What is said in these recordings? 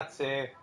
Grazie.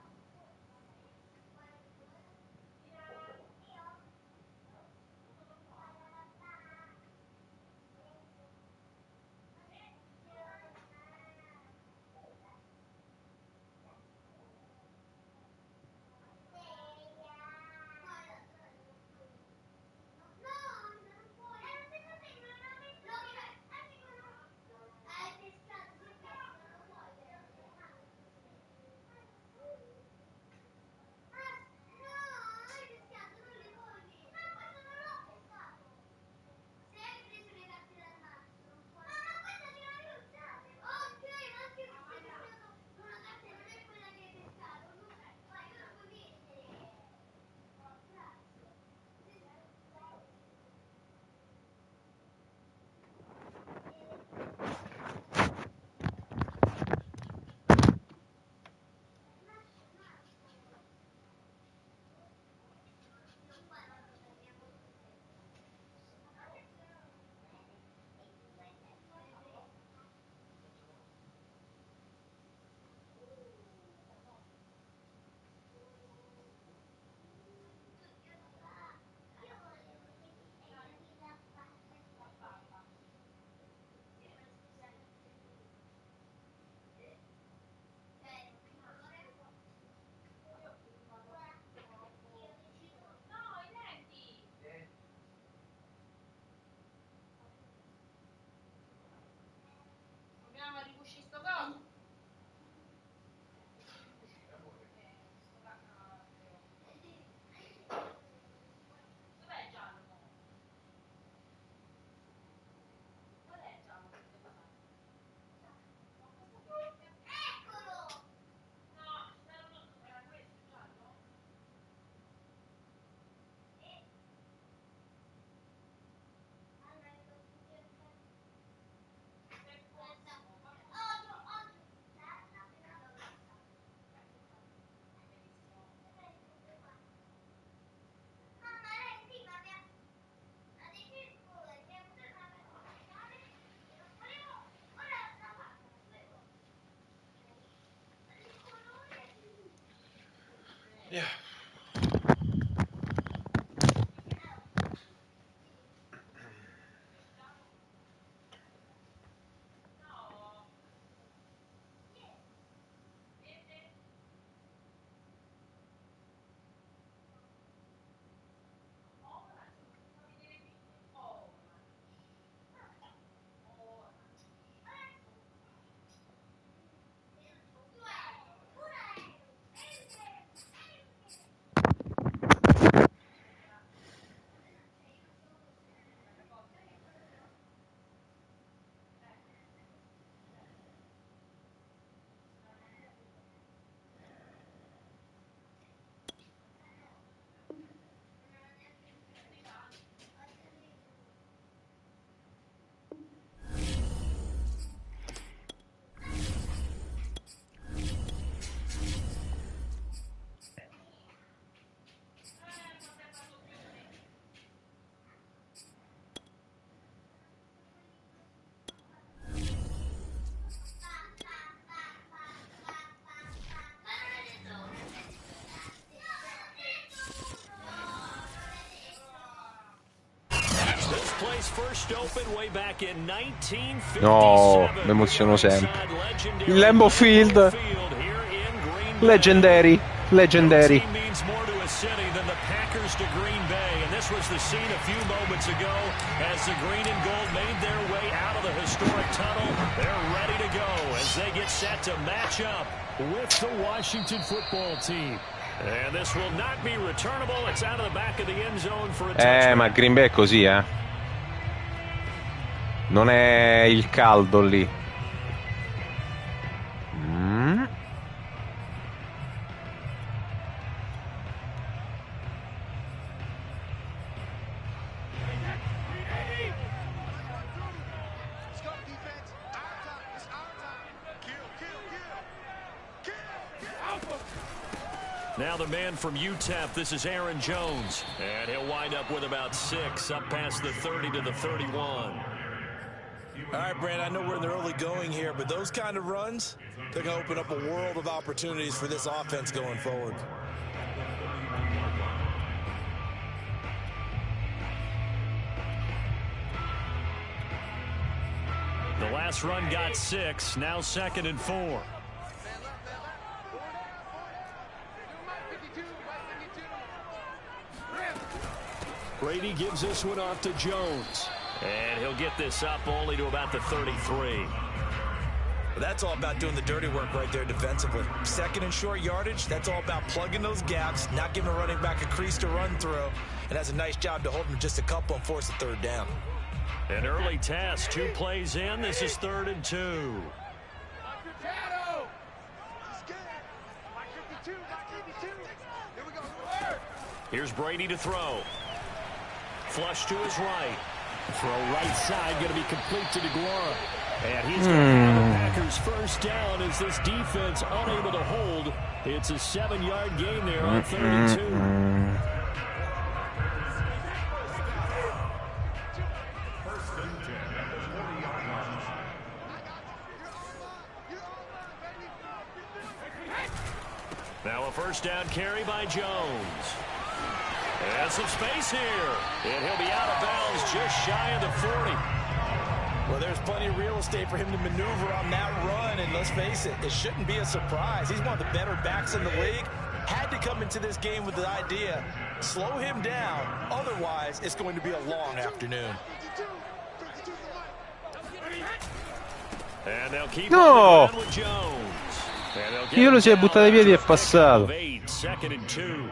Yeah. No, mi emoziono sempre. Il Lambeau Field. Legendary. Legendary. Ma Green Bay è così, eh. Non è il caldo lì. Now the man from UTEP, this is Aaron Jones. And he'll wind up with about 6, up past the 30 to the 31. All right, Brand, I know we're in the early going here, but those kind of runs, they're going to open up a world of opportunities for this offense going forward. The last run got 6, now 2nd and 4. Brady gives this one off to Jones. And he'll get this up only to about the 33. Well, that's all about doing the dirty work right there defensively. 2nd and short yardage, that's all about plugging those gaps, not giving a running back a crease to run through, and has a nice job to hold him just a couple and force a 3rd down. An early test, 2 plays in. This is 3rd and 2. Here's Brady to throw. Flush to his right. Throw right side, going to be complete to DeGuara. And he's going to have the Packers first down as this defense unable to hold. It's a 7-yard gain there on 3rd and 2. Now a first down carry by Jones. And some space here. And he'll be out of bounds just shy of the 40. Well, there's plenty of real estate for him to maneuver on that run. And let's face it, it shouldn't be a surprise. He's one of the better backs in the league. Had to come into this game with the idea, slow him down. Otherwise, it's going to be a long afternoon. And they'll keep on the ground with Jones. Io lo si è buttato ai piedi e è passato. 2nd and 2.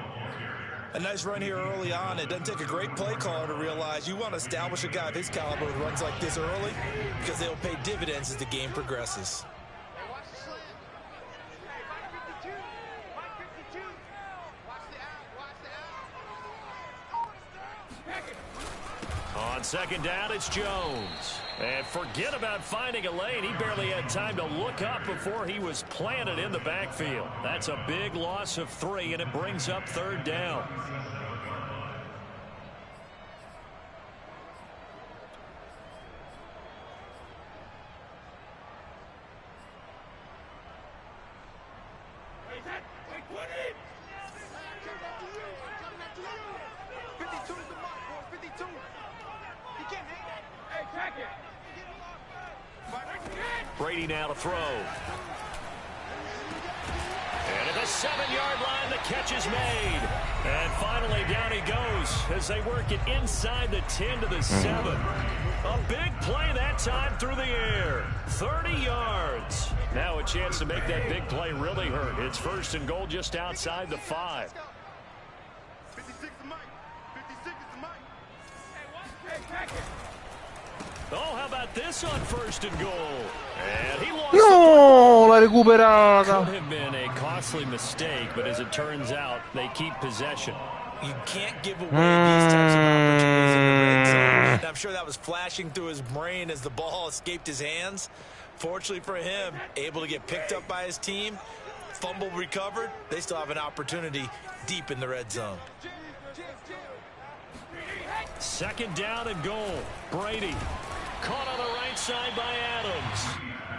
A nice run here early on. It doesn't take a great play caller to realize you want to establish a guy of his caliber with runs like this early because they'll pay dividends as the game progresses. On 2nd down, it's Jones. And forget about finding a lane. He barely had time to look up before he was planted in the backfield. That's a big loss of 3, and it brings up 3rd down. Brady now to throw. And at the 7-yard line, the catch is made. And finally, down he goes as they work it inside the 10 to the 7. A big play that time through the air. 30 yards. Now a chance to make that big play really hurt. It's 1st and goal just outside the 5. Oh, how about this on 1st and goal? And he lost No, l'ha recuperata. Could have been a costly mistake, but as it turns out, they keep possession. You can't give away these types of opportunities in the red zone. And I'm sure that was flashing through his brain as the ball escaped his hands. Fortunately for him, able to get picked up by his team, fumble recovered. They still have an opportunity deep in the red zone. 2nd down and goal. Brady caught on the right side by Adams.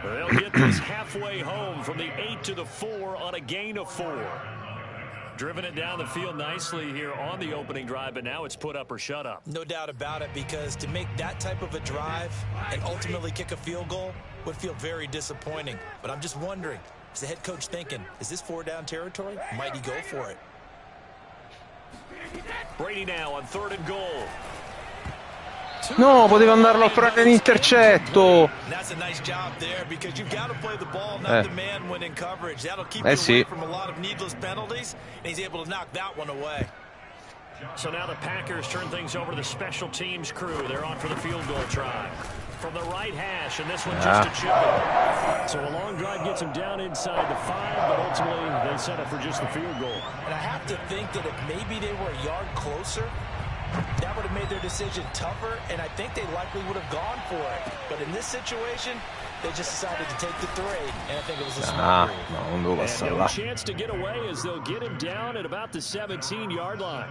They'll get this halfway home from the 8 to the 4 on a gain of 4. Driven it down the field nicely here on the opening drive, but now it's put up or shut up. No doubt about it, because to make that type of a drive and ultimately kick a field goal would feel very disappointing. But I'm just wondering, is the head coach thinking, is this 4-down territory? Might he go for it? Brady now on 3rd and goal. No, poteva andarlo a prendere in intercetto. That's a nice job there, because you've got to play the ball, not the man when in coverage. That'll keep you away from a lot of needless penalties, and he's able to knock that one away. So now the Packers turn things over to the special teams crew. They're on for the field goal try. From the right hash, and this one just a chip. So a long drive gets him down inside the 5, but ultimately they settle for just the field goal. And I have to think that if maybe they were a yard closer, that would have made their decision tougher, and I think they likely would have gone for it. But in this situation, they just decided to take the 3, and I think it was a smart move. And no chance to get away as they'll get him down at about the 17-yard line.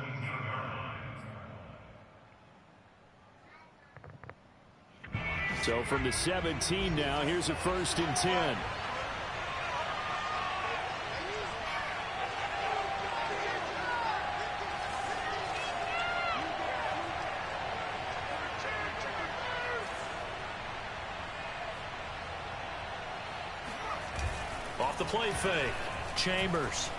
So from the 17 now, here's a 1st and 10. Off the play fake, Chambers.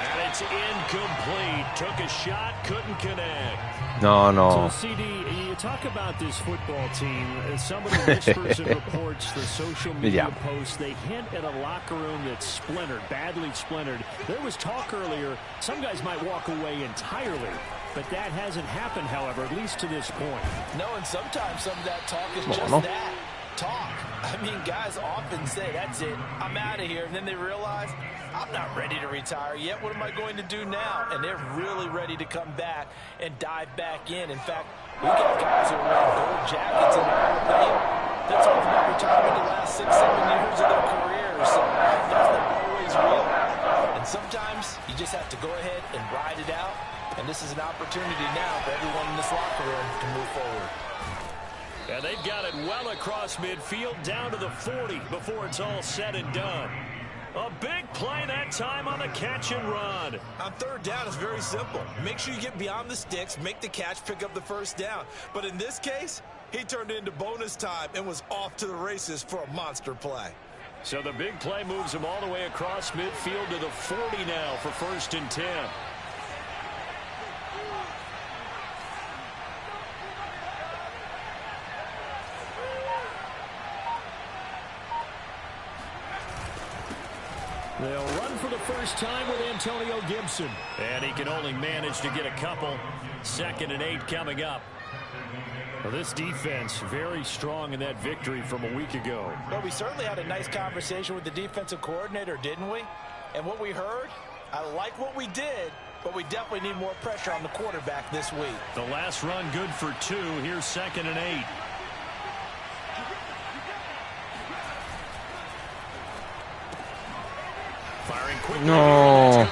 And it's incomplete. Took a shot, couldn't connect. No. So, CD, you talk about this football team. Some of the whispers and reports, the social media posts, they hint at a locker room that's splintered, badly splintered. There was talk earlier, some guys might walk away entirely. But that hasn't happened, however, at least to this point. No, and sometimes some of that talk is just that. Talk. I mean, guys often say, that's it, I'm out of here. And then they realize, I'm not ready to retire yet. What am I going to do now? And they're really ready to come back and dive back in. In fact, we got guys who are wearing gold jackets and they're talking about retirement the last 6-7 years of their careers. So that's not always real. And sometimes you just have to go ahead and ride it out. And this is an opportunity now for everyone in this locker room to move forward. And they've got it well across midfield down to the 40 before it's all said and done. A big play that time on the catch and run. On 3rd down, it's very simple. Make sure you get beyond the sticks, make the catch, pick up the 1st down. But in this case, he turned it into bonus time and was off to the races for a monster play. So the big play moves him all the way across midfield to the 40 now for 1st and 10. They'll run for the first time with Antonio Gibson. And he can only manage to get a couple. 2nd and 8 coming up. Well, this defense very strong in that victory from a week ago. Well, we certainly had a nice conversation with the defensive coordinator, didn't we? And what we heard, I like what we did, but we definitely need more pressure on the quarterback this week. The last run good for 2. Here's 2nd and 8. Firing quickly. No.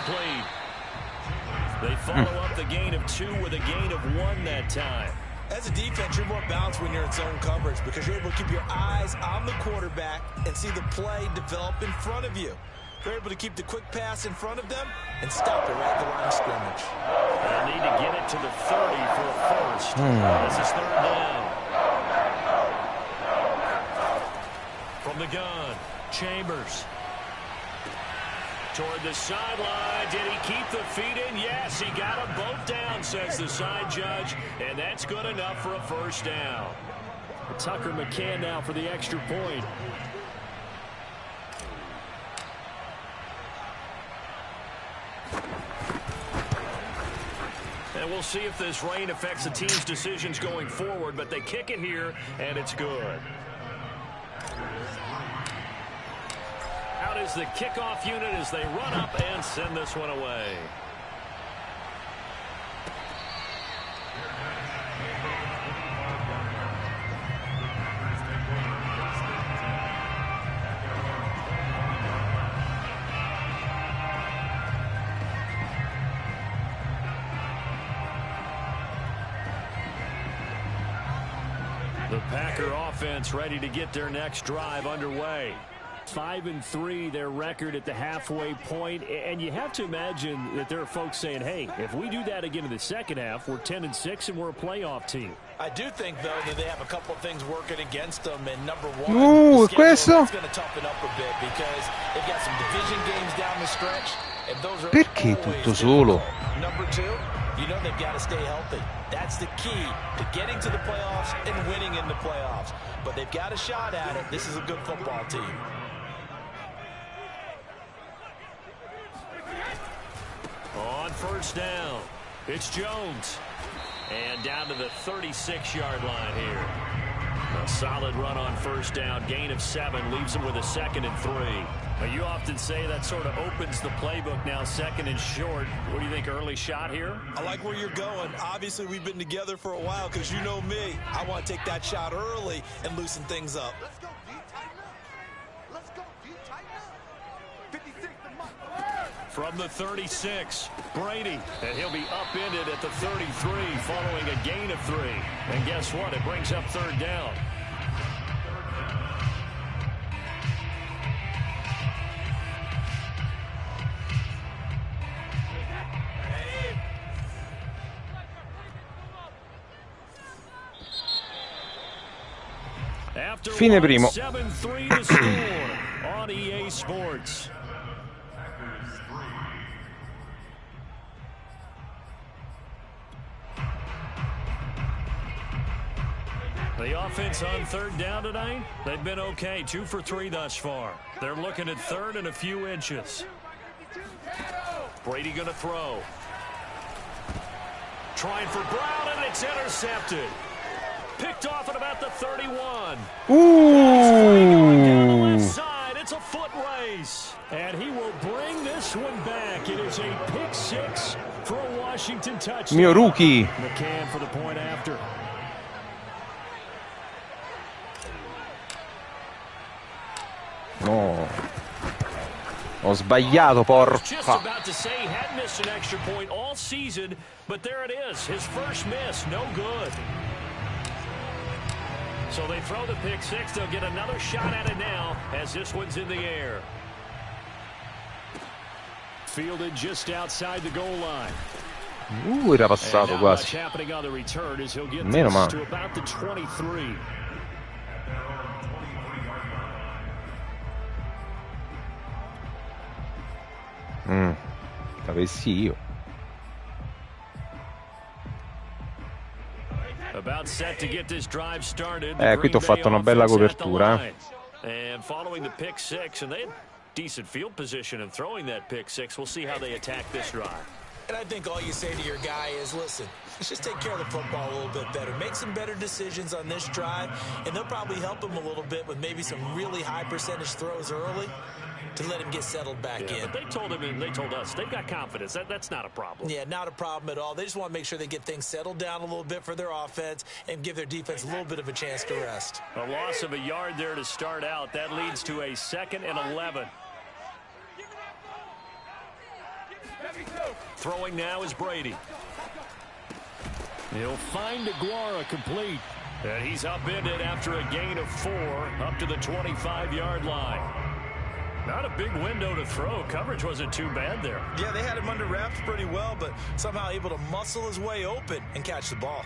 They follow up the gain of 2 with a gain of 1 that time. As a defense, you're more balanced when you're in zone coverage because you're able to keep your eyes on the quarterback and see the play develop in front of you. You're able to keep the quick pass in front of them and stop it right at the line of scrimmage. They'll need to get it to the 30 for a first. This is 3rd down. From the gun, Chambers. Toward the sideline. Did he keep the feet in? Yes, he got them both down, says the side judge. And that's good enough for a 1st down. Tucker McCann now for the extra point. And we'll see if this rain affects the team's decisions going forward, but they kick it here, and it's good. Out is the kickoff unit as they run up and send this one away. The Packer offense ready to get their next drive underway. 5-3 their record at the halfway point, and you have to imagine that there are folks saying, hey, if we do that again in the second half, we're 10-6 and we're a playoff team. I do think, though, that they have a couple of things working against them, and number one, the schedule is going to toughen up a bit because they've got some division games down the stretch, and those are Perché tutto solo? Number two, you know they've got to stay healthy. That's the key to getting to the playoffs and winning in the playoffs. But they've got a shot at it. This is a good football team. On 1st down, it's Jones. And down to the 36-yard line here. A solid run on 1st down. Gain of 7 leaves them with a 2nd and 3. But you often say that sort of opens the playbook now, 2nd and short. What do you think, early shot here? I like where you're going. Obviously, we've been together for a while because you know me. I want to take that shot early and loosen things up. Let's go, D, tighten up. Let's go, D, tighten up. 56, From the 36, Brady, and he'll be upended at the 33 following a gain of 3. And guess what? It brings up third down. Fine primo. 7-3 to score on EA Sports. The offense on third down tonight, they've been okay. 2 for 3 thus far. They're looking at third and a few inches. Brady going to throw. Trying for Brown, and it's intercepted. Picked off at about the 31. Going down the left side. It's a foot race. And he will bring this one back. It is a pick 6 for a Washington touchdown. Mio rookie. McCann for the point after. No. Ho sbagliato, porca. Just about to say he hadn't missed an extra point all season, but there it is. His first miss, no good. So they throw the pick 6. They'll get another shot at it now as this one's in the air. Fielded just outside the goal line. Era passato quasi. Meno male. To about the 23. Avessi io. About set to get this drive started. Qui ti ho fatto una bella copertura. And following the pick 6, and they had decent field position in throwing that pick 6. We'll see how they attack this drive. And I think all you say to your guy is, listen, let's just take care of the football a little bit better. Make some better decisions on this drive, and they'll probably help him a little bit with maybe some really high percentage throws early to let him get settled back in. But they told him and they told us they've got confidence. That's not a problem. Yeah, not a problem at all. They just want to make sure they get things settled down a little bit for their offense and give their defense a little bit of a chance to rest. A loss of a yard there to start out. That leads to a 2nd and 11. Throwing now is Brady. He'll find Aguara complete. And he's upended after a gain of 4 up to the 25-yard line. Not a big window to throw. Coverage wasn't too bad there. Yeah, they had him under wraps pretty well, but somehow able to muscle his way open and catch the ball.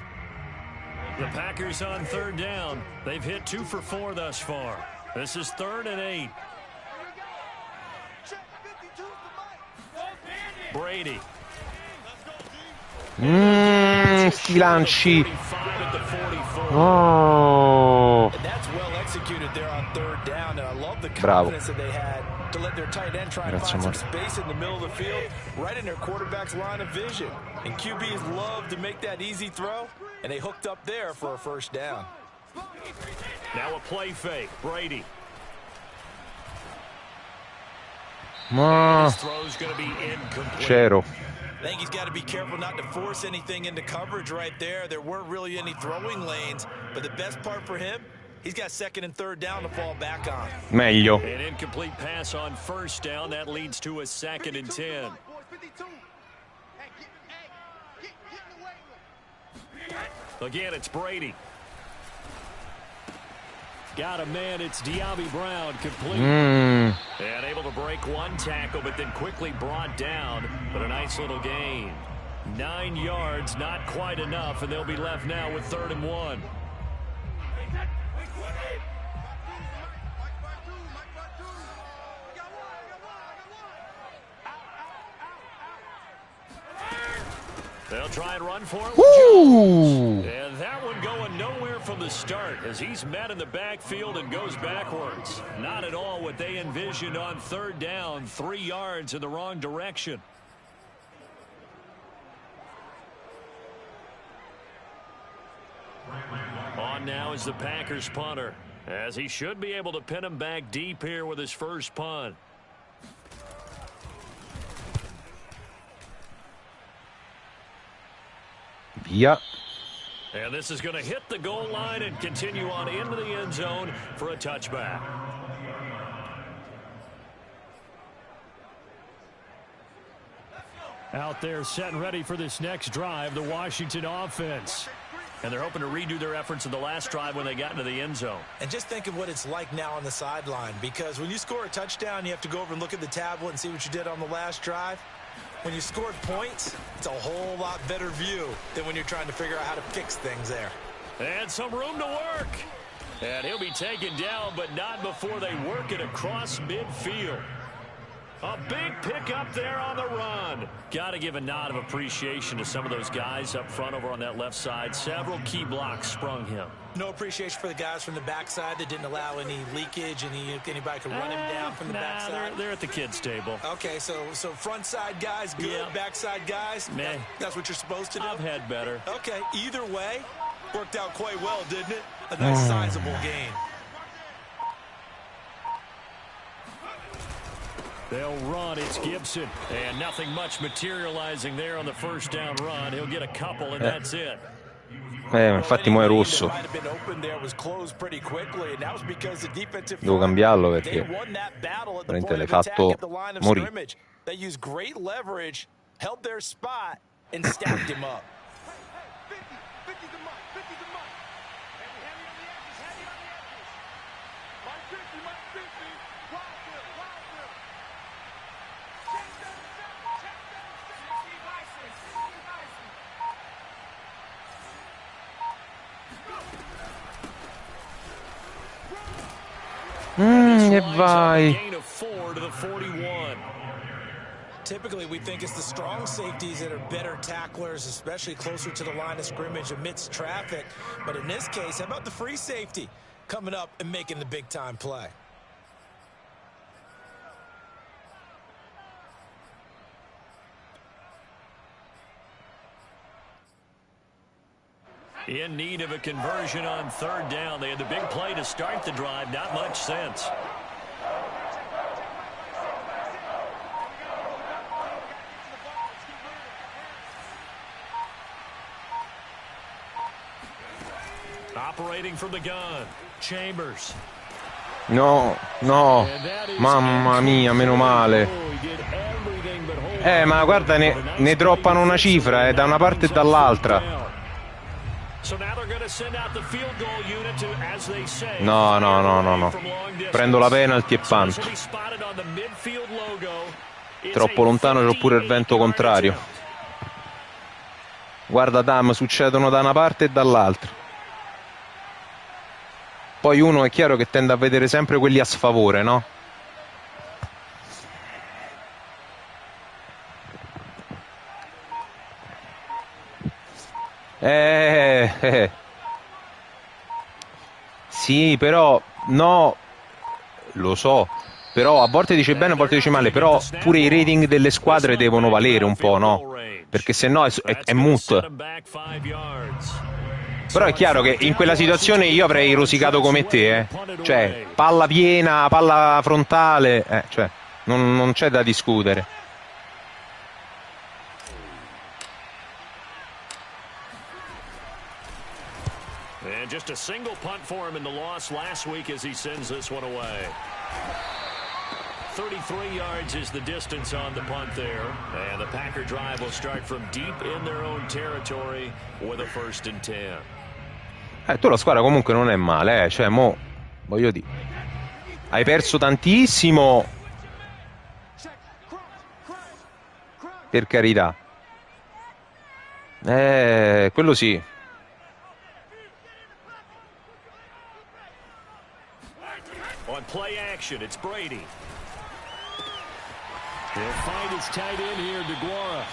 The Packers on third down. They've hit 2 for 4 thus far. This is 3rd and 8. Brady. Sti lanci. Oh. And that's well executed there on third down, and I love the confidence that they had to let their tight end try and find some space in the middle of the field, right in their quarterback's line of vision. And QBs love to make that easy throw, and they hooked up there for a first down. Now a play fake. Brady. Ma. His throw's going to be incomplete. C'ero. I think he's got to be careful not to force anything into coverage right there. There weren't really any throwing lanes, but the best part for him, he's got 2nd and 3rd down to fall back on. Meglio. An incomplete pass on first down. That leads to a 2nd and 10. Again, it's Brady. Got a man. It's Diaby Brown complete. And able to break one tackle, but then quickly brought down. But a nice little gain. 9 yards, not quite enough, and they'll be left now with 3rd and 1. They'll try and run for it with Jones. And that one going nowhere from the start as he's met in the backfield and goes backwards. Not at all what they envisioned on third down. 3 yards in the wrong direction. On now is the Packers punter, as he should be able to pin him back deep here with his first punt. Via. And this is going to hit the goal line and continue on into the end zone for a touchback. Out there setting ready for this next drive, the Washington offense. And they're hoping to redo their efforts in the last drive when they got into the end zone. And just think of what it's like now on the sideline, because when you score a touchdown, you have to go over and look at the tablet and see what you did on the last drive. When you scored points, it's a whole lot better view than when you're trying to figure out how to fix things there. And some room to work. And he'll be taken down, but not before they work it across midfield. A big pickup there on the run. Got to give a nod of appreciation to some of those guys up front over on that left side. Several key blocks sprung him. No appreciation for the guys from the backside that didn't allow any leakage, and anybody could run him down from the backside. They're at the kids' table. Okay, so front side guys good, yeah. Backside guys, man, that's what you're supposed to do? I've had better. Okay, either way, worked out quite well, didn't it? A nice sizable gain. They'll run. It's Gibson. And nothing much materializing there on the first down run. He'll get a couple, and that's it. Infatti mo è rosso. Devo cambiarlo perché veramente l'hai fatto morire. They used great leverage, held their spot, and stacked him up. E vai. Typically, we think it's the strong safeties that are better tacklers, especially closer to the line of scrimmage amidst traffic. But in this case, how about the free safety coming up and making the big-time play? In need of a conversion on third down. They had the big play to start the drive. Not much sense. Operating from the gun, Chambers. No, mamma mia, meno male. Ma guarda, ne droppano una cifra, da una parte e dall'altra. No. Prendo la penalty e panto. Troppo lontano, c'ho pure il vento contrario. Guarda, Dam, succedono da una parte e dall'altra. Poi uno è chiaro che tende a vedere sempre quelli a sfavore, no? Sì, però no, lo so, però a volte dice bene, a volte dice male, però pure i rating delle squadre devono valere un po', no? Perché se no è moot. Però è chiaro che in quella situazione io avrei rosicato come te, cioè palla piena, palla frontale, cioè non c'è da discutere. And just a single punt for him in the loss last week as he sends this one away. 33 yards is the distance on the punt there. And the Packer drive will start from deep in their own territory with a 1st and 10. Tu la squadra comunque non è male, cioè mo, voglio dire, hai perso tantissimo, per carità. Quello sì. On play action, it's Brady. He'll find his tight end here, DeGuara.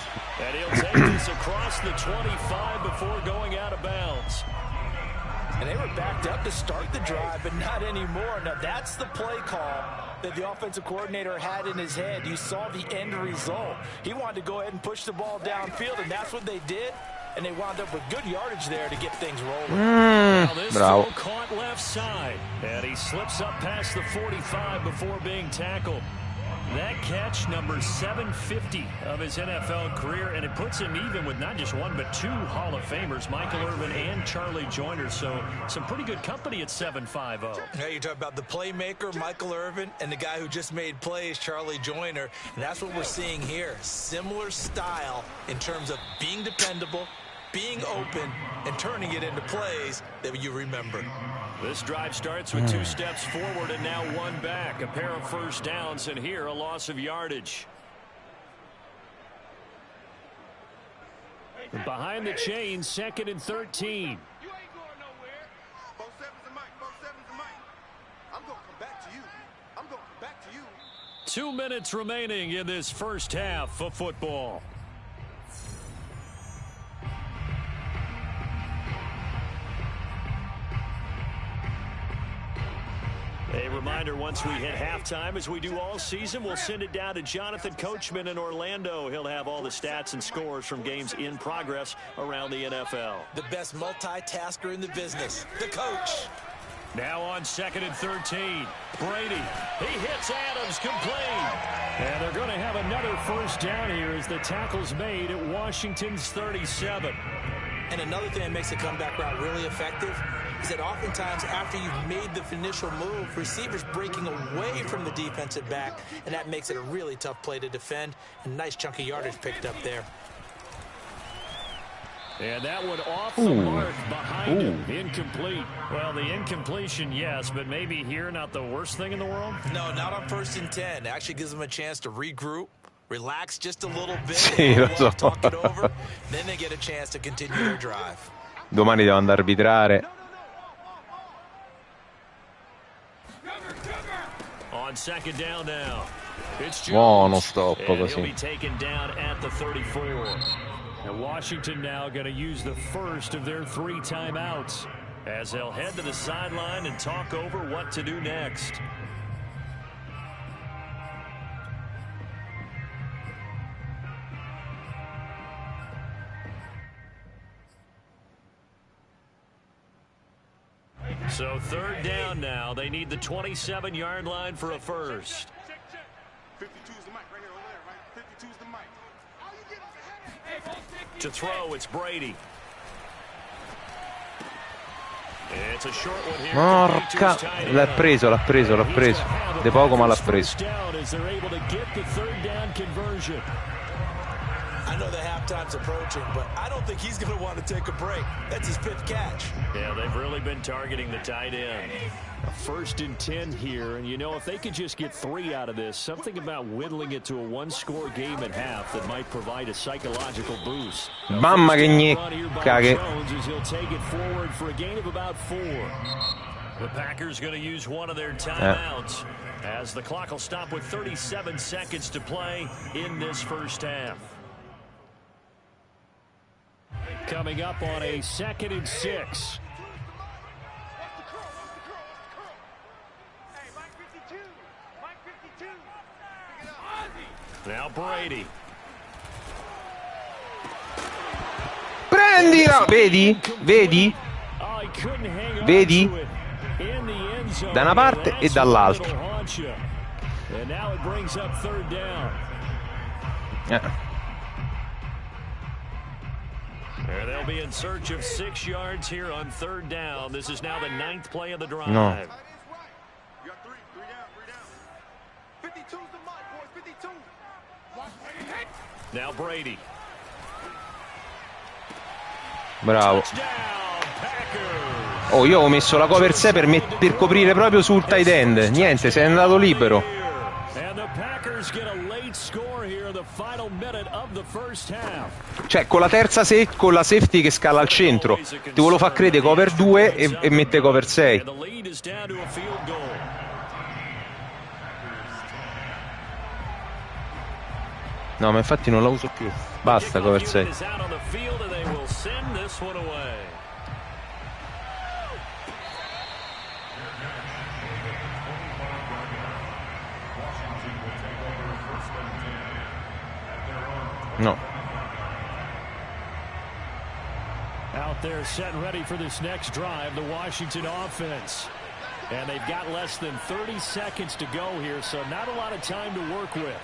And he'll take this across the 25 before going out of bounds. And they were backed up to start the drive, but not anymore. Now, that's the play call that the offensive coordinator had in his head. You saw the end result. He wanted to go ahead and push the ball downfield, and that's what they did. And they wound up with good yardage there to get things rolling. Now this bravo. throw caught left side. And he slips up past the 45 before being tackled. That catch, number 750 of his NFL career, and it puts him even with not just one but two Hall of Famers, Michael Irvin and Charlie Joyner. So some pretty good company at 750. Yeah, you talk about the playmaker, Michael Irvin, and the guy who just made plays, Charlie Joyner. And that's what we're seeing here. Similar style in terms of being dependable, being open, and turning it into plays that you remember. This drive starts with 2 steps forward and now 1 back. A pair of first downs, and here a loss of yardage. Behind the chains, 2nd and 13. You ain't going nowhere. 4-7's a mic. 4-7's a mic. I'm going to come back to you. I'm going to come back to you. 2 minutes remaining in this first half of football. A reminder, once we hit halftime, as we do all season, we'll send it down to Jonathan Coachman in Orlando. He'll have all the stats and scores from games in progress around the NFL. The best multitasker in the business, the coach. Now on 2nd and 13. Brady, he hits Adams, complete. And they're going to have another first down here as the tackle's made at Washington's 37. And another thing that makes the comeback route really effective is that oftentimes after you've made the initial move, receivers breaking away from the defensive back, and that makes it a really tough play to defend. And nice chunk of yardage picked up there. And that one off the mark behind him. Incomplete. Well, the incompletion, yes, but maybe here not the worst thing in the world? No, not on 1st and 10. Actually gives them a chance to regroup, relax just a little bit, Sì, lo so. talk it over, then they get a chance to continue their drive. Domani devo andare a arbitrare. On 2nd down now. It's Buono stop and he'll così. be taken down at the 34. And Washington now going to use the first of their 3 timeouts as they'll head to the sideline and talk over what to do next. So 3rd down now. They need the 27-yard line for a first. 52's the mic right here over there, right? 52's the mic. To throw, it's Brady. It's a short one here. Porca, l'ha preso. De poco ma l'ha preso. I know the halftime's approaching, but I don't think he's going to want to take a break. That's his 5th catch. Yeah, they've really been targeting the tight end. A 1st and 10 here, and you know, if they could just get 3 out of this, something about whittling it to a 1-score game at half that might provide a psychological boost. Mamma che gnecca che... He'll take it forward for a gain of about 4. The Packers going to use one of their timeouts as the clock will stop with 37 seconds to play in this first half. Coming up on a 2nd and 6. Now Brady. Prendila! Vedi? Da una parte e dall'altra. And now it brings up 3rd down. And they'll be in search of 6 yards here on 3rd down. This is now the 9th play of the drive. No. You got 3 down. 52's the mic, boys. 52. Now Brady. Bravo. Touchdown, Packers. Oh, io ho messo la cover 6 per coprire proprio sul tight end. Niente, sei andato libero. And the Packers get a late score here in the final minute of the first half. Cioè, con la terza con la safety che scala al centro. Ti volevo far credere cover 2 e mette cover 6. And the lead is down to a field goal. No, ma infatti non la uso più. Basta cover 6. No. Out there set and ready for this next drive, the Washington offense. And they've got less than 30 seconds to go here, so not a lot of time to work with.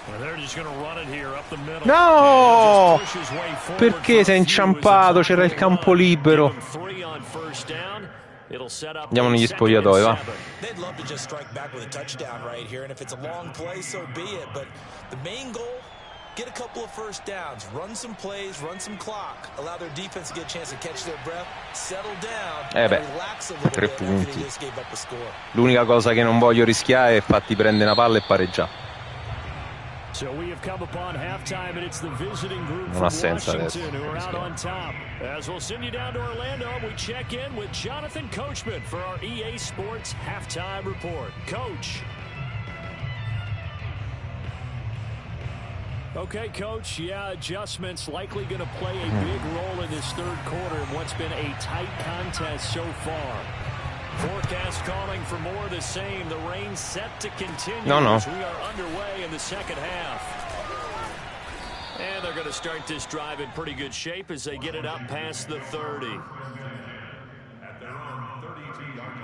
Well, they're just going to run it here up the middle. No! Perché sei inciampato? C'era il campo libero. Andiamo negli spogliatoi, va. They'd love to just strike back with a touchdown right here, and if it's a long play, so be it. But the main goal, get a couple of first downs, run some plays, run some clock, allow their defense to get a chance to catch their breath, settle down, and relax a little bit after they just gave up a score. L'unica cosa che non voglio rischiare è farti prendere una palla e pareggiare. So we have come upon halftime, and it's the visiting group Non ha from senso Washington adesso. who are out on top. As we'll send you down to Orlando, we check in with Jonathan Coachman for our EA Sports halftime report. Coach. Okay, Coach, yeah, adjustments likely going to play a big role in this third quarter in what's been a tight contest so far. Forecast calling for more of the same. The rain set to continue as we are underway in the second half. And they're going to start this drive in pretty good shape as they get it up past the 30. At their own 32-yard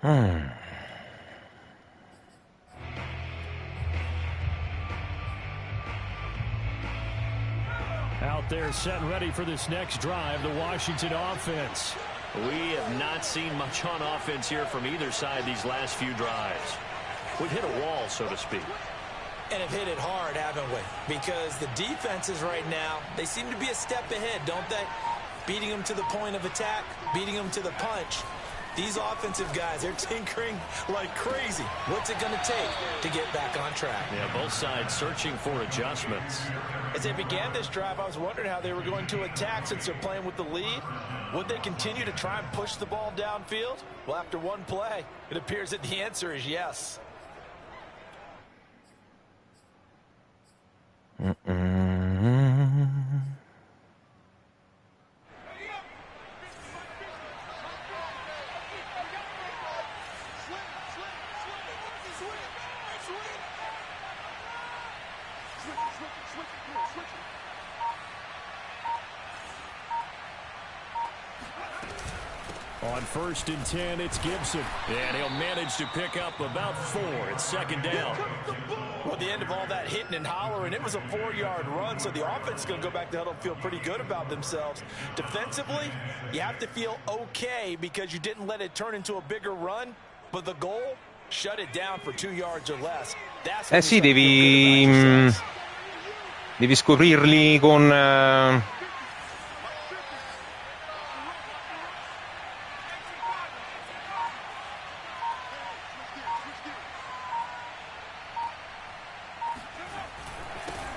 line. Out there set and ready for this next drive, the Washington offense. We have not seen much on offense here from either side these last few drives. We've hit a wall, so to speak. And have hit it hard, haven't we? Because the defenses right now, they seem to be a step ahead, don't they? Beating them to the point of attack, beating them to the punch. These offensive guys, they're tinkering like crazy. What's it going to take to get back on track? Yeah, both sides searching for adjustments. As they began this drive, I was wondering how they were going to attack since they're playing with the lead. Would they continue to try and push the ball downfield? Well, after one play, it appears that the answer is yes. On 1st and 10, it's Gibson. And he'll manage to pick up about 4. It's second down. Well, at the end of all that hitting and hollering, it was a 4-yard run, so the offense is going to go back to huddle and feel pretty good about themselves. Defensively, you have to feel okay because you didn't let it turn into a bigger run, but the goal, shut it down for 2 yards or less. That's sì, devi scoprirli con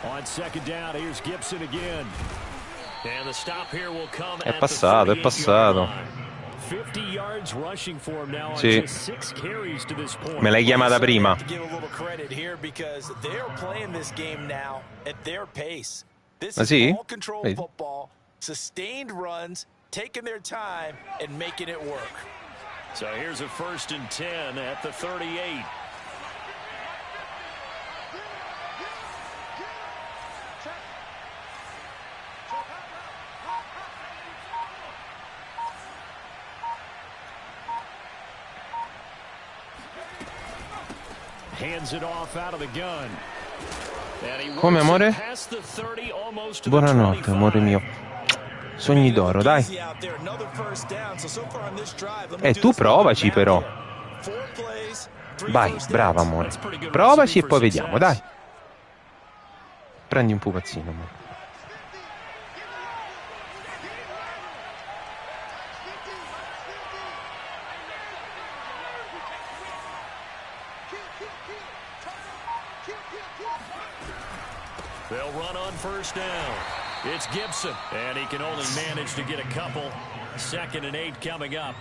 On second down, here's Gibson again. And the stop here will come è passato. 50 yards rushing for him now on Sì. just 6 carries to this point. Me l'hai chiamata prima. To give a little credit here because they're playing this game now at their pace. This is ball control football, sustained runs, taking their time and making it work. So here's a 1st and 10 at the 38. Hands it off out of the gun. Come, amore? Buonanotte, amore mio. Sogni d'oro, dai. Tu provaci però. Vai, brava amore. Provaci e poi vediamo, dai. Prendi un pupazzino, amore. They'll run on 1st down. It's Gibson, and he can only manage to get a couple. 2nd and 8 coming up.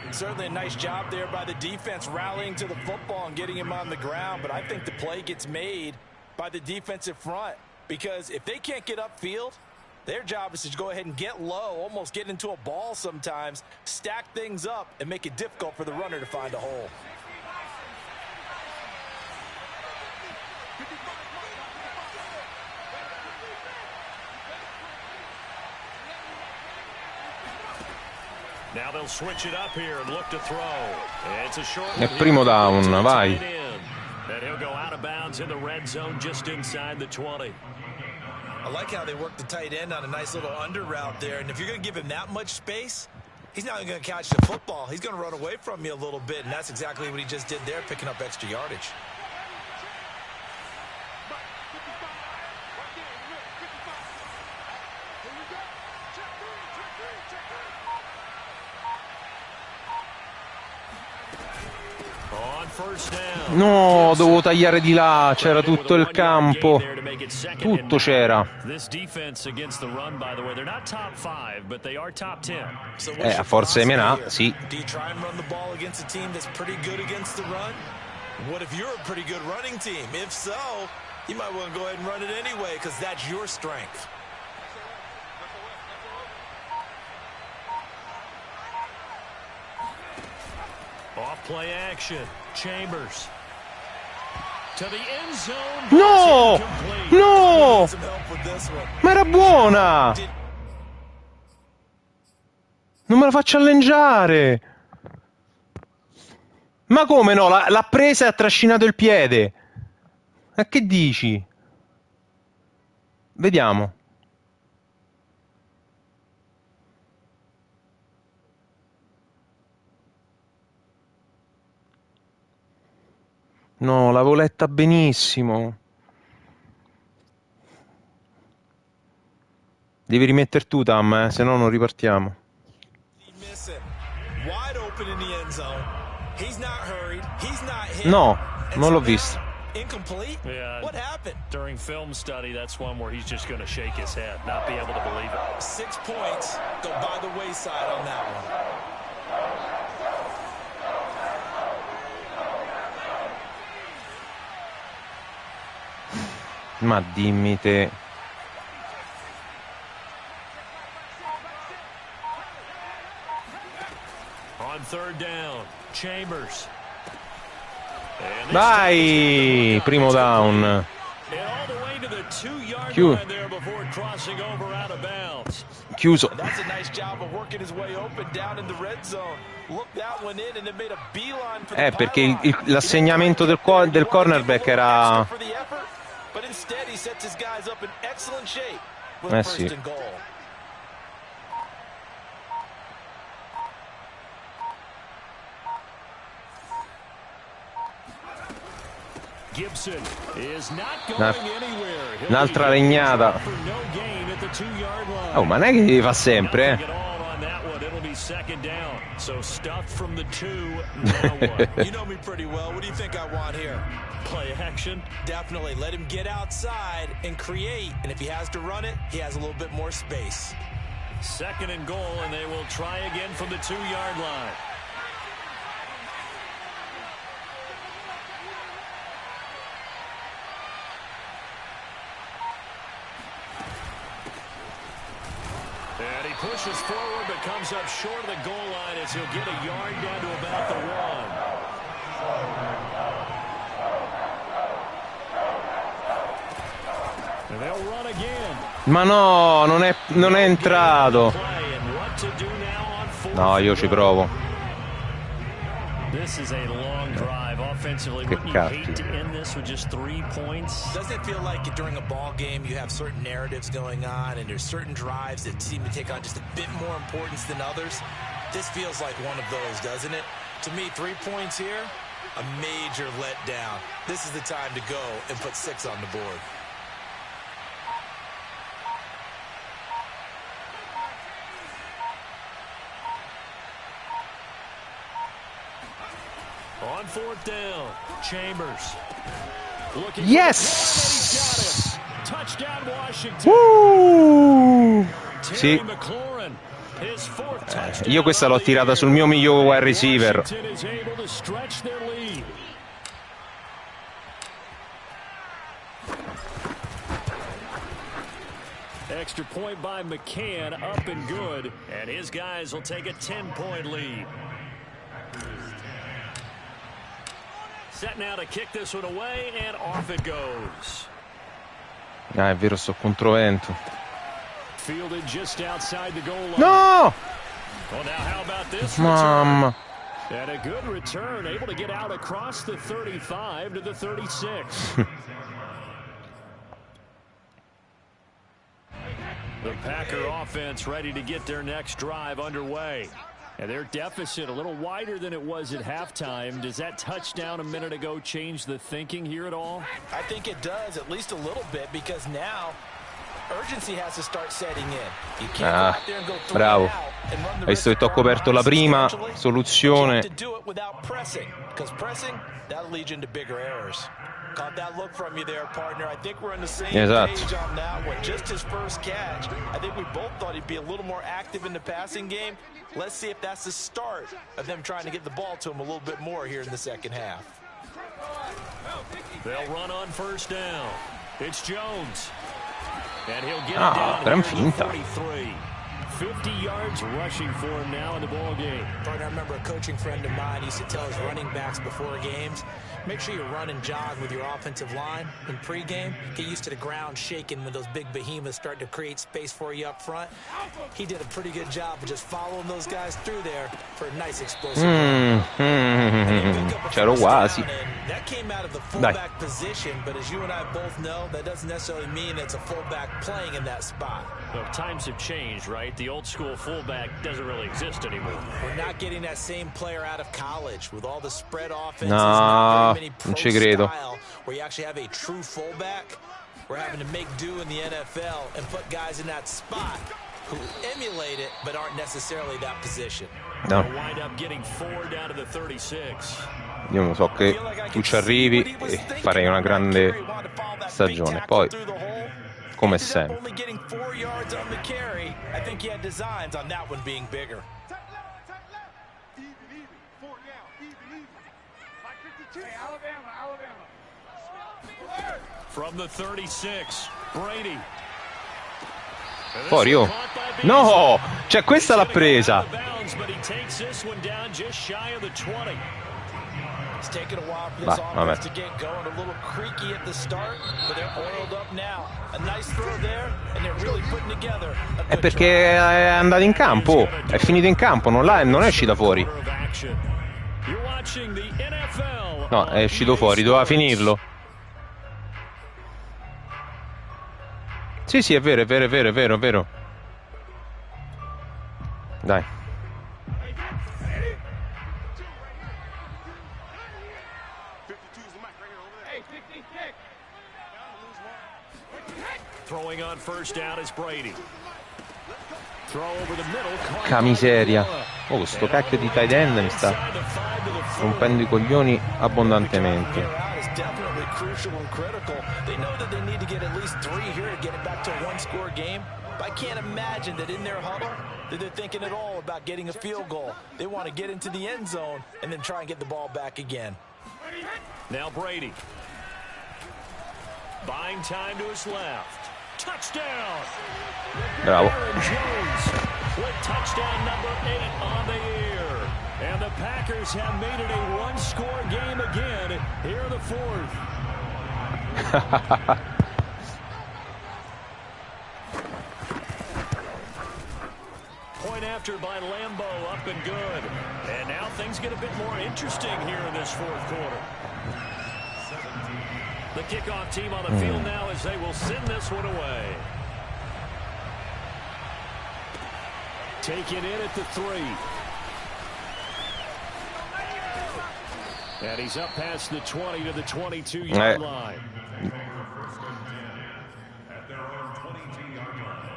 Certainly a nice job there by the defense rallying to the football and getting him on the ground, but I think the play gets made by the defensive front because if they can't get upfield, their job is to go ahead and get low, almost get into a ball sometimes, stack things up, and make it difficult for the runner to find a hole. È primo down, vai. And he'll go out of bounds in the red zone just inside the 20. I like how they work the tight end on a nice little under route there. And if you're going to give him that much space, he's not going to catch the football. He's going to run away from you a little bit. And that's exactly what he just did there, picking up extra yardage. No, dovevo tagliare di là, c'era tutto il campo, tutto c'era. A forza M&A, sì. What if you're a pretty good running team? If so, you might want to go ahead and run it anyway because that's your strength. Off play action. Chambers. To the end zone. No! No! Ma era buona! Non me la faccio allengiare! Ma come no? L'ha presa e ha trascinato il piede. Ma che dici? Vediamo. No, l'avevo letta benissimo. Devi rimettere tu, Tam, se no non ripartiamo. No, non l'ho visto. Incomplete? Yeah. What happened? During film study, that's one where he's just going to shake his head, not be able to believe it. 6 points go by the wayside on that one. Ma dimmi te. On third down, Chambers. Vai, primo down. Chiuso. Perché l'assegnamento del cornerback era... sì. Un'altra legnata. Oh, ma non è che fa sempre, You know me pretty well. What do you think I want here? Play action? Definitely. Let him get outside and create. And if he has to run it, he has a little bit more space. Second and goal, and they will try again from the 2-yard line. And he pushes forward, but comes up short of the goal line as he'll get a yard down to about the 1. And they'll run again. Ma no, non è entrato. No, io ci provo. This is a long drive offensively. Wouldn't you hate to end this with just 3 points? Doesn't it feel like during a ball game you have certain narratives going on and there's certain drives that seem to take on just a bit more importance than others? This feels like one of those, doesn't it? To me, 3 points here, a major letdown. This is the time to go and put 6 on the board. On fourth down, Chambers. Yes! Touchdown Washington. Sì. Io questa l'ho tirata sul mio miglior wide receiver. Extra point by McCann, up and good, and his guys will take a 10-point lead. Set now to kick this one away, and off it goes. Ah, è vero, sto controvento. Fielded just outside the goal line. No! Well, now how about this Mamma. return? And a good return, able to get out across the 35 to the 36. The Packer offense ready to get their next drive underway. And their deficit a little wider than it was at halftime. Does that touchdown a minute ago change the thinking here at all? I think it does, at least a little bit, because now urgency has to start setting in. You can't go out there and go three bravo. out and run the Hai visto risk che of t'ho coperto la prima substantially. soluzione. You have to do it without pressing, because pressing, that'll lead you into bigger errors. Caught that look from you there, partner. I think we're on the same Esatto. page on that one. Just his first catch. I think we both thought he'd be a little more active in the passing game. Let's see if that's the start of them trying to get the ball to him a little bit more here in the second half. They'll run on first down. It's Jones. And he'll get it Ah, down gran here to finta. 43. 50 yards rushing for him now in the ball game. I remember a coaching friend of mine used to tell his running backs before games, make sure you run and jog with your offensive line in pregame. Get used to the ground shaking when those big behemoths start to create space for you up front. He did a pretty good job of just following those guys through there for a nice explosive run. C'ero quasi. That came out of the fullback position, but as you and I both know, that doesn't necessarily mean it's a fullback playing in that spot. Well, times have changed, right? The old school fullback doesn't really exist anymore. We're not getting that same player out of college with all the spread offenses. No, not very many non pro ci credo. style where you actually have a true fullback. We're having to make do in the NFL and put guys in that spot who emulate it but aren't necessarily that position. No. They'll wind up getting 4 down to the 36. Io non so che tu ci arrivi e farei una grande stagione. Poi, come sempre. Only getting 4 yards on the carry. I think he had designs on that one being bigger. Even, even. 4 down. Even, even. 552. Hey, Alabama, Alabama. From the 36, Brady. Fuori, oh. No! Cioè, questa l'ha presa. It's taken a while for this Vabbè. offense to get going. A little creaky at the start, but they're oiled up now. A nice throw there, and they're really putting together a È good perché è andato in campo. È finito in campo, non è uscita fuori. No, è uscito fuori, doveva finirlo. Sì, sì, è vero, è vero, è vero, è vero, è vero. Dai. Throwing on first down is Brady. Throw over the middle. Porca miseria. Oh, questo cacchio di tight end mi sta rompendo i coglioni abbondantemente. crucial and critical. They know that they need to get at least 3 here to get it back to a one-score game. But I can't imagine that in their huddle that they're thinking at all about getting a field goal. They want to get into the end zone and then try and get the ball back again. Now Brady. Buying time to his left. Touchdown. Bravo. Aaron Jones with touchdown number 8 on the year. And the Packers have made it a one-score game again here in the fourth. Point after by Lambeau, up and good. And now things get a bit more interesting here in this fourth quarter. The kickoff team on the field now as they will send this one away. Taken in at the 3. And he's up past the 20 to the 22-yard line. At their own 22-yard line.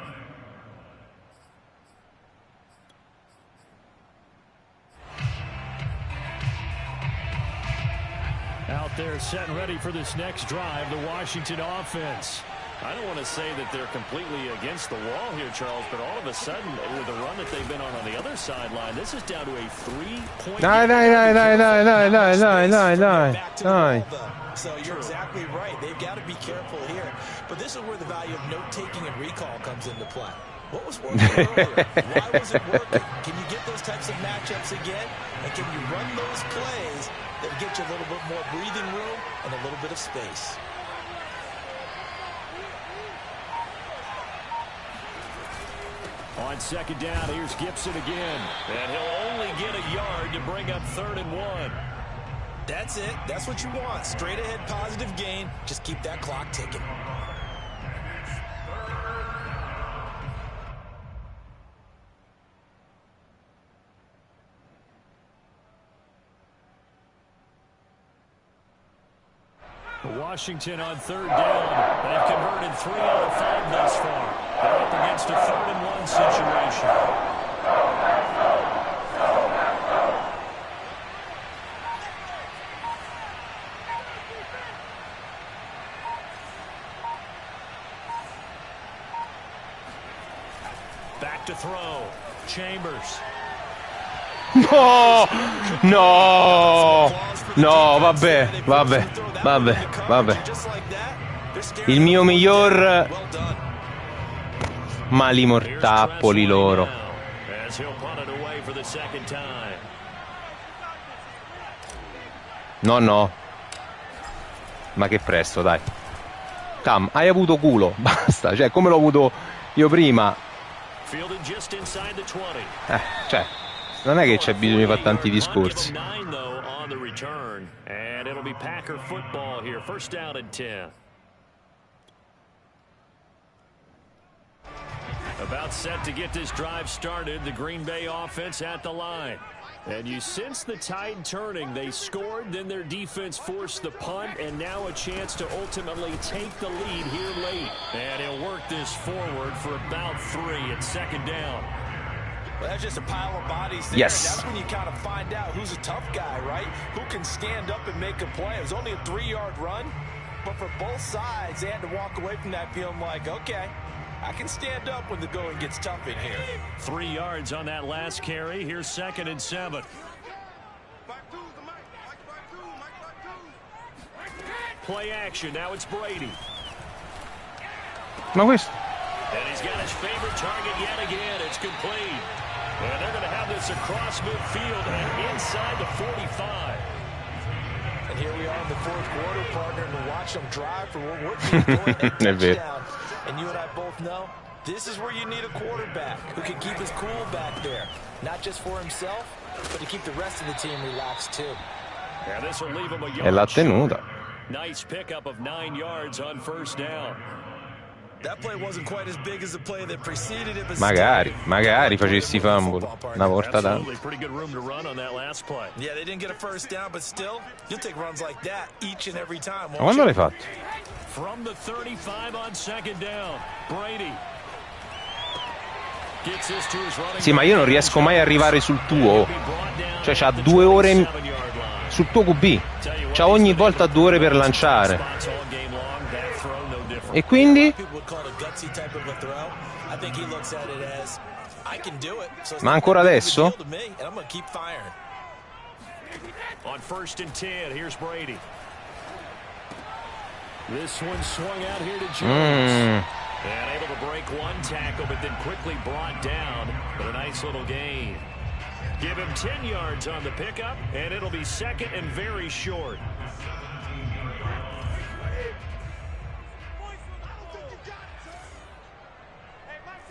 Out there set and ready for this next drive, the Washington offense. I don't want to say that they're completely against the wall here, Charles, but all of a sudden, with the run that they've been on the other sideline, this is down to a 3-point. Dai. So you're exactly right. They've got to be careful here. But this is where the value of note-taking and recall comes into play. What was working earlier? Why was it working? Can you get those types of matchups again? And can you run those plays that get you a little bit more breathing room and a little bit of space? On second down, here's Gibson again. And he'll only get a yard to bring up 3rd and 1. That's it. That's what you want. Straight ahead positive gain. Just keep that clock ticking. Washington on 3rd down. They've converted 3 out of 5 thus far. They're up against a 3rd and 1 situation. Back to throw. Chambers. No, no, no, vabbè. Il mio miglior mali mortappoli loro. No. Ma che presto, dai. Cam, hai avuto culo, basta, cioè come l'ho avuto io prima. Cioè, non è che c'è bisogno di fare tanti discorsi. About set to get this drive started, the Green Bay offense at the line. And you sense the tide turning. They scored, then their defense forced the punt, and now a chance to ultimately take the lead here late. And he'll work this forward for about 3 at second down. Well, that's just a pile of bodies there. Yes. That's when you kind of find out who's a tough guy, right? Who can stand up and make a play. It was only a 3-yard run, but for both sides, they had to walk away from that feeling like, okay, I can stand up when the going gets tough in here. 3 yards on that last carry. Here's 2nd and 7. Play action. Now it's Brady. Ma questo... And he's got his favorite target yet again. It's complete. And they're going to have this across midfield and inside the 45. And here we are in the 4th quarter, partner, and to watch them drive for what we're going at touchdown. And you and I both know this is where you need a quarterback who can keep his cool back there. Not just for himself, but to keep the rest of the team relaxed too. And this will leave him a yard. E l'ha tenuta. Nice pickup of 9 yards on 1st down. That play wasn't quite as big as the play that preceded it. Magari facessi fumble una volta tanto. Pretty good room to run on that last play. Yeah, they didn't get a 1st down, but still, you'll take runs like that each and every time. Ma quando l'hai fatto? From the 35 on 2nd down, Brady. Gets this to his running. Sì, ma io non riesco mai a arrivare sul tuo. Cioè c'ha 2 ore sul tuo QB. C'ha ogni volta 2 ore per lanciare. E quindi? Ma ancora adesso? On 1st and 10, here's Brady. This one swung out here to Jones. And able to break one tackle, but then quickly brought down. But a nice little gain. Give him 10 yards on the pickup, and it'll be 2nd and very short.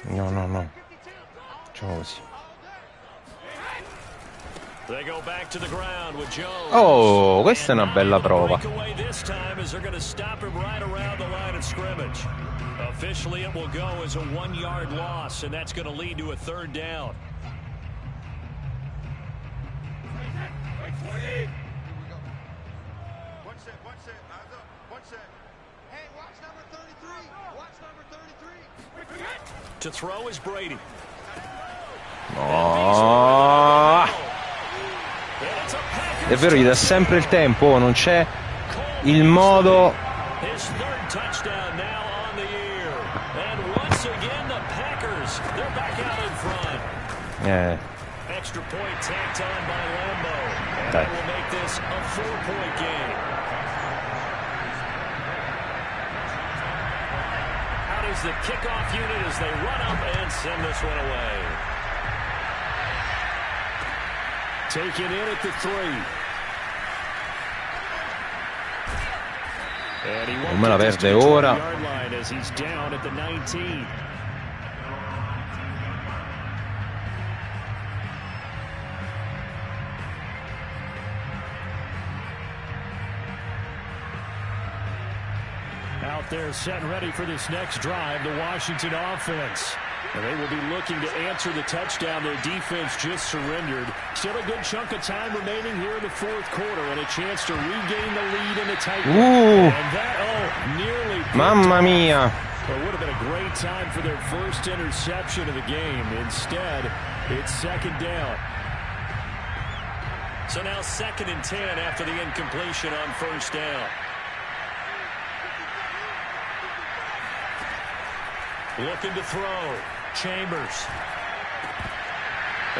No. Facciamo così. Oh, questa è una bella prova. Officially it will go as a 1-yard loss, and that's going to lead to a 3rd down. To throw is Brady. Oh. È vero, gli dà sempre il tempo, non c'è il modo. Extra point tacked on by Lambo, and that will make this a 4-point game. Out is the kickoff unit as they run up and send this one away. Taken in at the 3. And he won't me la get perde to the ora. 20-yard line as he's down at the 19. out there set and ready for this next drive, the Washington offense. And they will be looking to answer the touchdown their defense just surrendered. Still a good chunk of time remaining here in the fourth quarter and a chance to regain the lead in a tight one. And that, nearly. Mamma mia. Well, it would have been a great time for their first interception of the game. Instead, it's second down. So now 2nd and 10 after the incompletion on first down. Looking to throw. Chambers.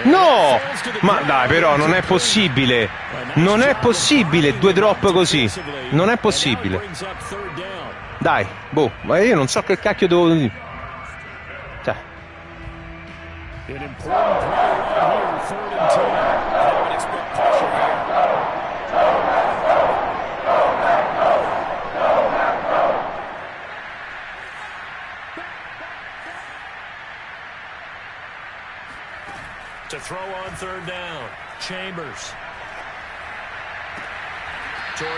No! Ma dai, però non è possibile. Non è possibile 2 drop così. Non è possibile. Dai, boh, ma io non so che cacchio devo dire. Cioè. To throw on third down. Chambers.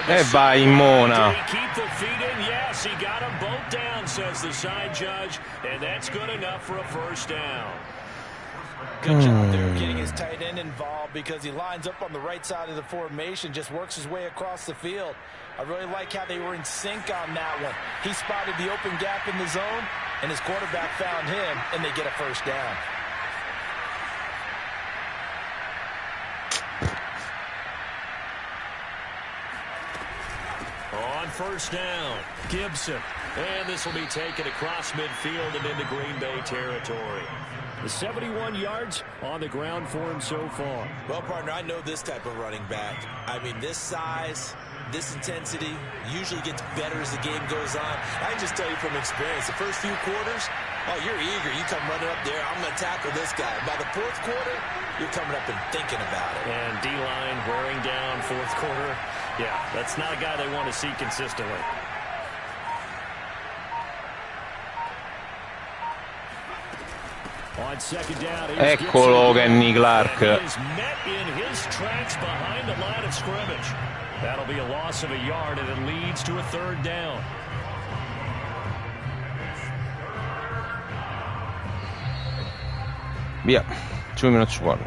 E vai in mona. Keep the feet in. Yes, he got them both down, says the side judge, and that's good enough for a first down. Good job there getting his tight end involved because he lines up on the right side of the formation, just works his way across the field. I really like how they were in sync on that one. He spotted the open gap in the zone, and his quarterback found him, and they get a first down. On first down, Gibson. And this will be taken across midfield and into Green Bay territory. The 71 yards on the ground for him so far. Well, partner, I know this type of running back. I mean, this size, this intensity usually gets better as the game goes on. I can just tell you from experience, the first few quarters, oh, you're eager. You come running up there, I'm going to tackle this guy. By the fourth quarter, you're coming up and thinking about it. And D-line wearing down fourth quarter. Yeah, that's not a guy they want to see consistently. On second down, eccolo Kenny Clark. He is met in his tracks behind the line of scrimmage. That'll be a loss of a yard, and it leads to a third down. Via, 2 minutes to 1.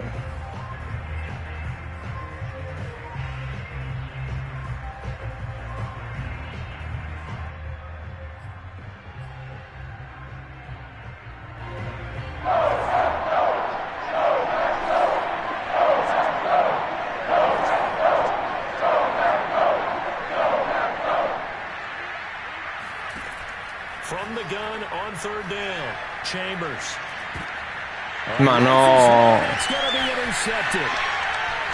From the gun on third down, Chambers. Ma no. It's going to be intercepted.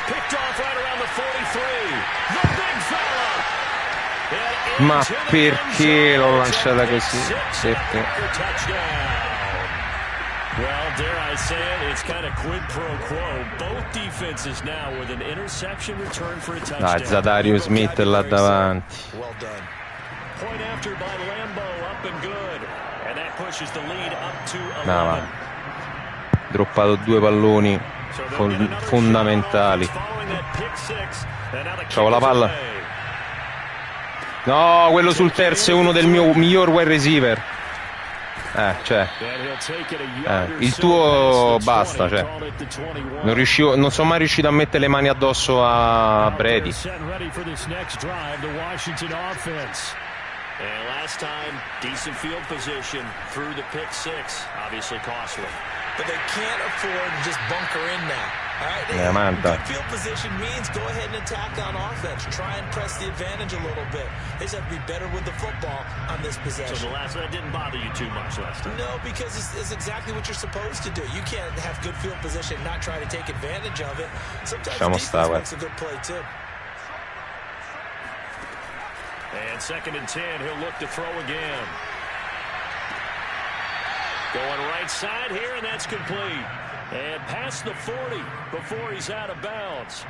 Picked off right around the 43. The big fella. Ma perché l'ho lanciata così? Perché? Well, dare I say it, it's kind of quid pro quo. Both defenses now with an interception return for a touchdown. Dai, Zadario Smith là davanti. Well done. Point after by Lambo, up and good. And that pushes the lead up to 11. No, ma droppato 2 palloni fondamentali. C'ho la palla. No, quello sul terzo è uno del mio miglior wide receiver. Cioè, il tuo basta, cioè. Non sono mai riuscito a mettere le mani addosso a Brady. And last time, decent field position through the pick six. Obviously costly. But they can't afford to just bunker in now. All right? Good field position means go ahead and attack on offense. Try and press the advantage a little bit. They just have to be better with the football on this possession. So the last one didn't bother you too much last time? No, because it's exactly what you're supposed to do. You can't have good field position and not try to take advantage of it. Sometimes defense makes a good play too. And 2nd and 10, he'll look to throw again. Going right side here, and that's complete. And past the 40 before he's out of bounds.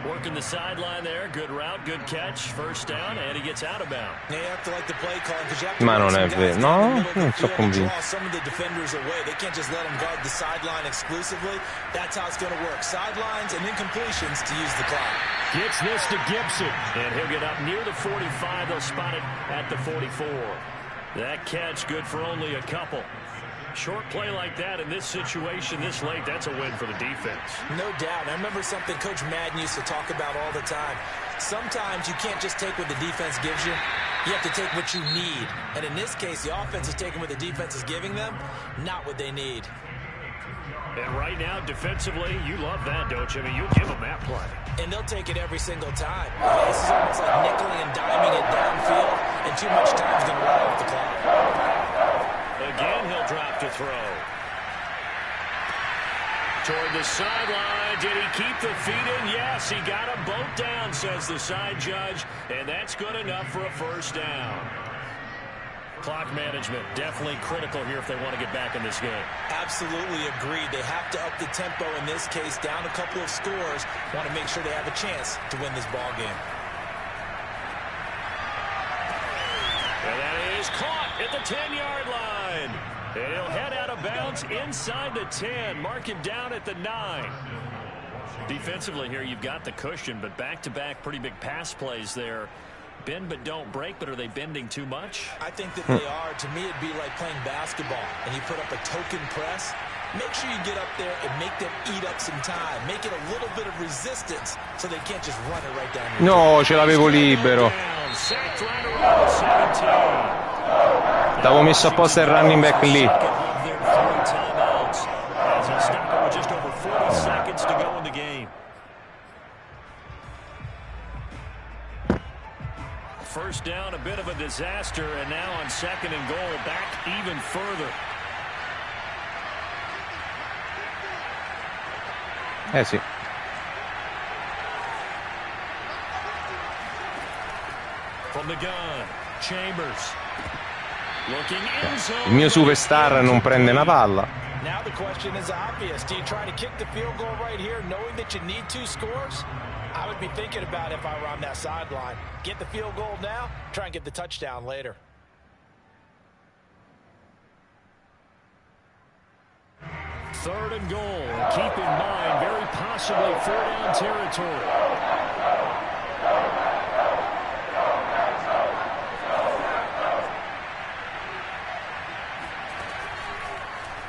Working the sideline there. Good route, good catch. First down, and he gets out of bounds. They have to like the play calling because you have to Ma non some è guys vero. down the No, middle of the non sono field and convinto. draw some of the defenders away. They can't just let them guard the sideline exclusively. That's how it's going to work. Sidelines and incompletions to use the clock. Gets this to Gibson, and he'll get up near the 45. They'll spot it at the 44. That catch good for only a couple. Short play like that in this situation this late, that's a win for the defense. No doubt. I remember something Coach Madden used to talk about all the time. Sometimes you can't just take what the defense gives you. You have to take what you need. And in this case, the offense is taking what the defense is giving them, not what they need. And right now, defensively, you love that, don't you? I mean, you'll give them that play. And they'll take it every single time. This is almost like nickeling and diming it downfield, and too much time is going to run off the clock. Again, he'll drop to throw. Toward the sideline. Did he keep the feet in? Yes, he got them both down, says the side judge, and that's good enough for a first down. Clock management, definitely critical here if they want to get back in this game. Absolutely agreed. They have to up the tempo in this case, down a couple of scores. Want to make sure they have a chance to win this ball game. And that is caught at the 10-yard line. And he'll head out of bounds inside the 10, marking down at the 9. Defensively here, you've got the cushion, but back-to-back pretty big pass plays there. Bend but don't break, but are they bending too much? I think that they are. To me, it'd be like playing basketball, and you put up a token press. Make sure you get up there and make them eat up some time. Make it a little bit of resistance so they can't just run it right down. No, ce l'avevo libero. T'avevo messo apposta il running back lì. First down, a bit of a disaster, and now on second and goal, back even further. Sì. From the gun, Chambers. Looking in zone. Il mio superstar non prende una palla. Now the question is obvious. Do you try to kick the field goal right here knowing that you need 2 scores? I would be thinking about it if I were on that sideline. Get the field goal now, try and get the touchdown later. Third and goal. Keep in mind, very possibly 4-down territory.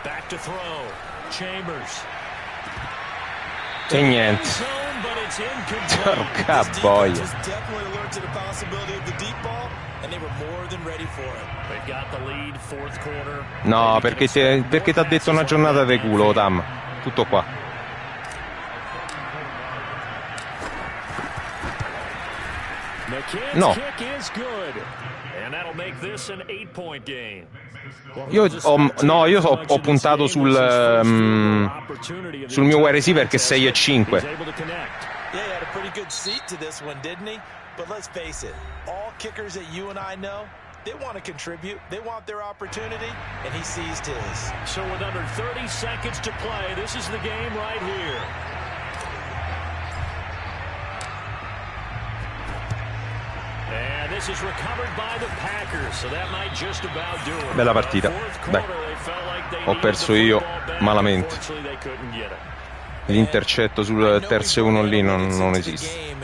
Back to throw. Chambers. E niente. Porca boia. No, perché ti ha detto una giornata di culo, Tam. Tutto qua. No. Io ho puntato sul mio wide receiver che è 6-5. Yeah, he had a pretty good seat to this one, didn't he? But let's face it, all kickers that you and I know, they want to contribute. They want their opportunity, and he seized his. So with under 30 seconds to play, this is the game right here. And this is recovered by the Packers, so that might just about do it. Bella partita. Dai. Ho perso io malamente. L'intercetto sul terzo e uno lì non esiste.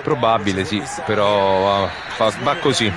Probabile, sì, però va così.